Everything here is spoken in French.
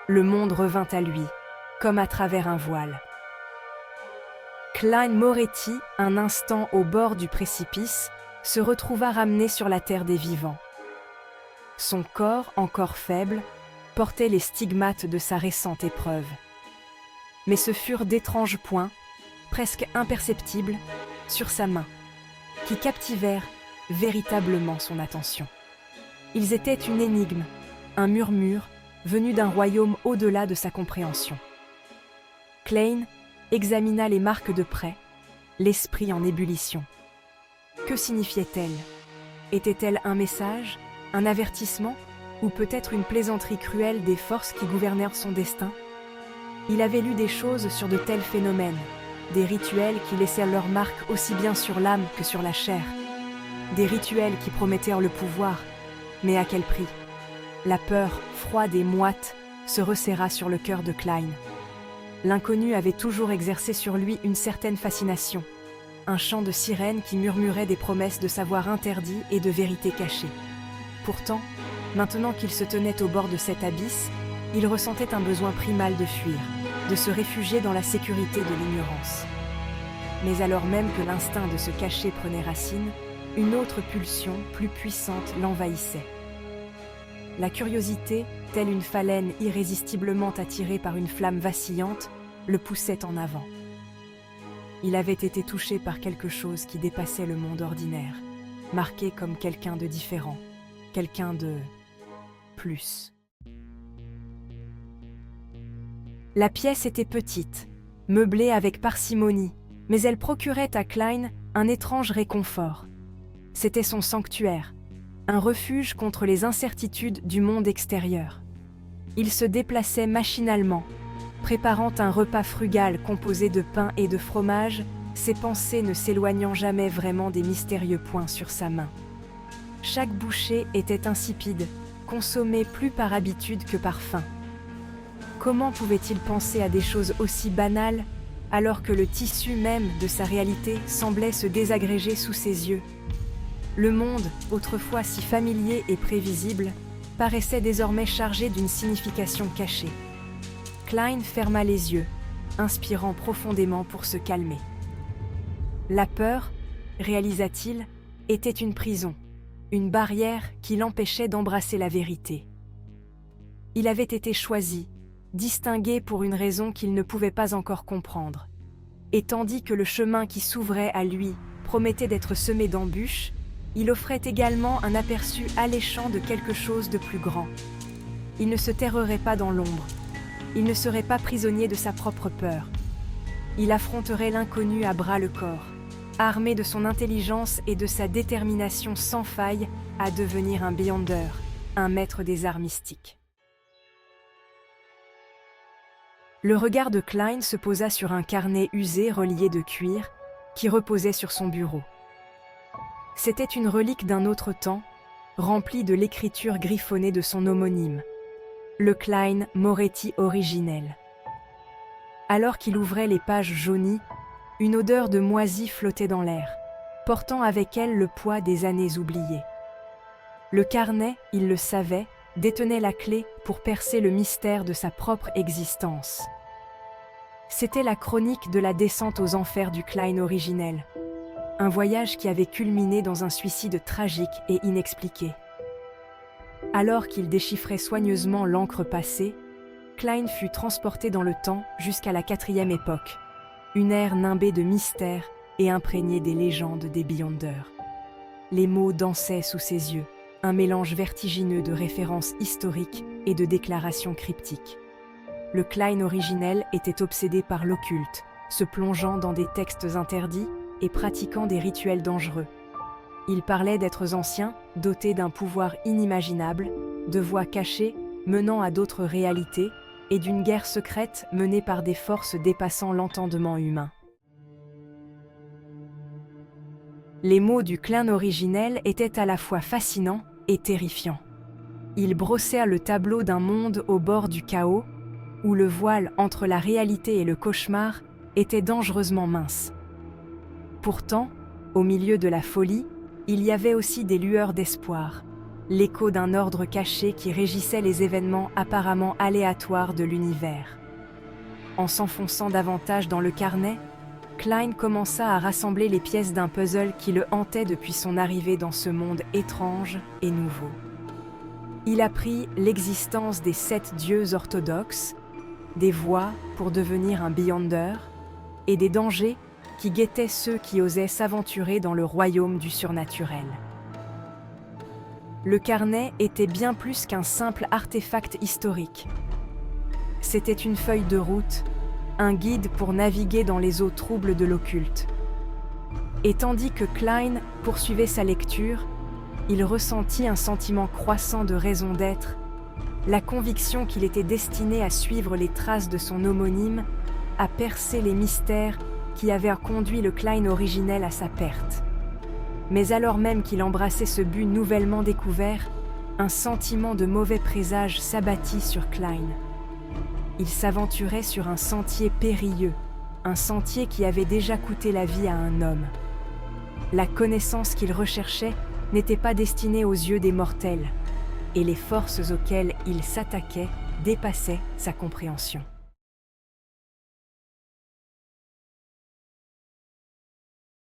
le monde revint à lui, comme à travers un voile. Klein Moretti, un instant au bord du précipice, se retrouva ramené sur la terre des vivants. Son corps, encore faible, portait les stigmates de sa récente épreuve. Mais ce furent d'étranges points, presque imperceptibles, sur sa main, qui captivèrent véritablement son attention. Ils étaient une énigme, un murmure, venu d'un royaume au-delà de sa compréhension. Klein examina les marques de près, l'esprit en ébullition. Que signifiait-elle? Était-elle un message, un avertissement, ou peut-être une plaisanterie cruelle des forces qui gouvernèrent son destin? Il avait lu des choses sur de tels phénomènes, des rituels qui laissèrent leur marque aussi bien sur l'âme que sur la chair, des rituels qui promettèrent le pouvoir, mais à quel prix? La peur, froide et moite, se resserra sur le cœur de Klein. L'inconnu avait toujours exercé sur lui une certaine fascination, un chant de sirène qui murmurait des promesses de savoir interdit et de vérités cachées. Pourtant, maintenant qu'il se tenait au bord de cet abysse, il ressentait un besoin primal de fuir, de se réfugier dans la sécurité de l'ignorance. Mais alors même que l'instinct de se cacher prenait racine, une autre pulsion, plus puissante, l'envahissait. La curiosité, telle une phalène irrésistiblement attirée par une flamme vacillante, le poussait en avant. Il avait été touché par quelque chose qui dépassait le monde ordinaire, marqué comme quelqu'un de différent, quelqu'un de plus. La pièce était petite, meublée avec parcimonie, mais elle procurait à Klein un étrange réconfort. C'était son sanctuaire, un refuge contre les incertitudes du monde extérieur. Il se déplaçait machinalement, préparant un repas frugal composé de pain et de fromage, ses pensées ne s'éloignant jamais vraiment des mystérieux points sur sa main. Chaque bouchée était insipide, consommée plus par habitude que par faim. Comment pouvait-il penser à des choses aussi banales, alors que le tissu même de sa réalité semblait se désagréger sous ses yeux? Le monde, autrefois si familier et prévisible, paraissait désormais chargé d'une signification cachée. Klein ferma les yeux, inspirant profondément pour se calmer. La peur, réalisa-t-il, était une prison, une barrière qui l'empêchait d'embrasser la vérité. Il avait été choisi, distingué pour une raison qu'il ne pouvait pas encore comprendre. Et tandis que le chemin qui s'ouvrait à lui promettait d'être semé d'embûches, il offrait également un aperçu alléchant de quelque chose de plus grand. Il ne se terrerait pas dans l'ombre. Il ne serait pas prisonnier de sa propre peur. Il affronterait l'inconnu à bras-le-corps, armé de son intelligence et de sa détermination sans faille à devenir un Beyonder, un maître des arts mystiques. Le regard de Klein se posa sur un carnet usé relié de cuir qui reposait sur son bureau. C'était une relique d'un autre temps, remplie de l'écriture griffonnée de son homonyme, le Klein Moretti originel. Alors qu'il ouvrait les pages jaunies, une odeur de moisi flottait dans l'air, portant avec elle le poids des années oubliées. Le carnet, il le savait, détenait la clé pour percer le mystère de sa propre existence. C'était la chronique de la descente aux enfers du Klein originel, un voyage qui avait culminé dans un suicide tragique et inexpliqué. Alors qu'il déchiffrait soigneusement l'encre passée, Klein fut transporté dans le temps jusqu'à la 4e époque, une ère nimbée de mystères et imprégnée des légendes des Beyonders. Les mots dansaient sous ses yeux, un mélange vertigineux de références historiques et de déclarations cryptiques. Le Klein originel était obsédé par l'occulte, se plongeant dans des textes interdits et pratiquant des rituels dangereux. Il parlait d'êtres anciens, dotés d'un pouvoir inimaginable, de voies cachées menant à d'autres réalités et d'une guerre secrète menée par des forces dépassant l'entendement humain. Les mots du Klein originel étaient à la fois fascinants et terrifiants. Ils brossèrent le tableau d'un monde au bord du chaos, où le voile entre la réalité et le cauchemar était dangereusement mince. Pourtant, au milieu de la folie, il y avait aussi des lueurs d'espoir, l'écho d'un ordre caché qui régissait les événements apparemment aléatoires de l'univers. En s'enfonçant davantage dans le carnet, Klein commença à rassembler les pièces d'un puzzle qui le hantait depuis son arrivée dans ce monde étrange et nouveau. Il apprit l'existence des 7 dieux orthodoxes, des voies pour devenir un Beyonder, et des dangers qui guettaient ceux qui osaient s'aventurer dans le royaume du surnaturel. Le carnet était bien plus qu'un simple artefact historique. C'était une feuille de route, un guide pour naviguer dans les eaux troubles de l'occulte. Et tandis que Klein poursuivait sa lecture, il ressentit un sentiment croissant de raison d'être, la conviction qu'il était destiné à suivre les traces de son homonyme, à percer les mystères qui avaient conduit le Klein originel à sa perte. Mais alors même qu'il embrassait ce but nouvellement découvert, un sentiment de mauvais présage s'abattit sur Klein. Il s'aventurait sur un sentier périlleux, un sentier qui avait déjà coûté la vie à un homme. La connaissance qu'il recherchait n'était pas destinée aux yeux des mortels, et les forces auxquelles il s'attaquait dépassaient sa compréhension.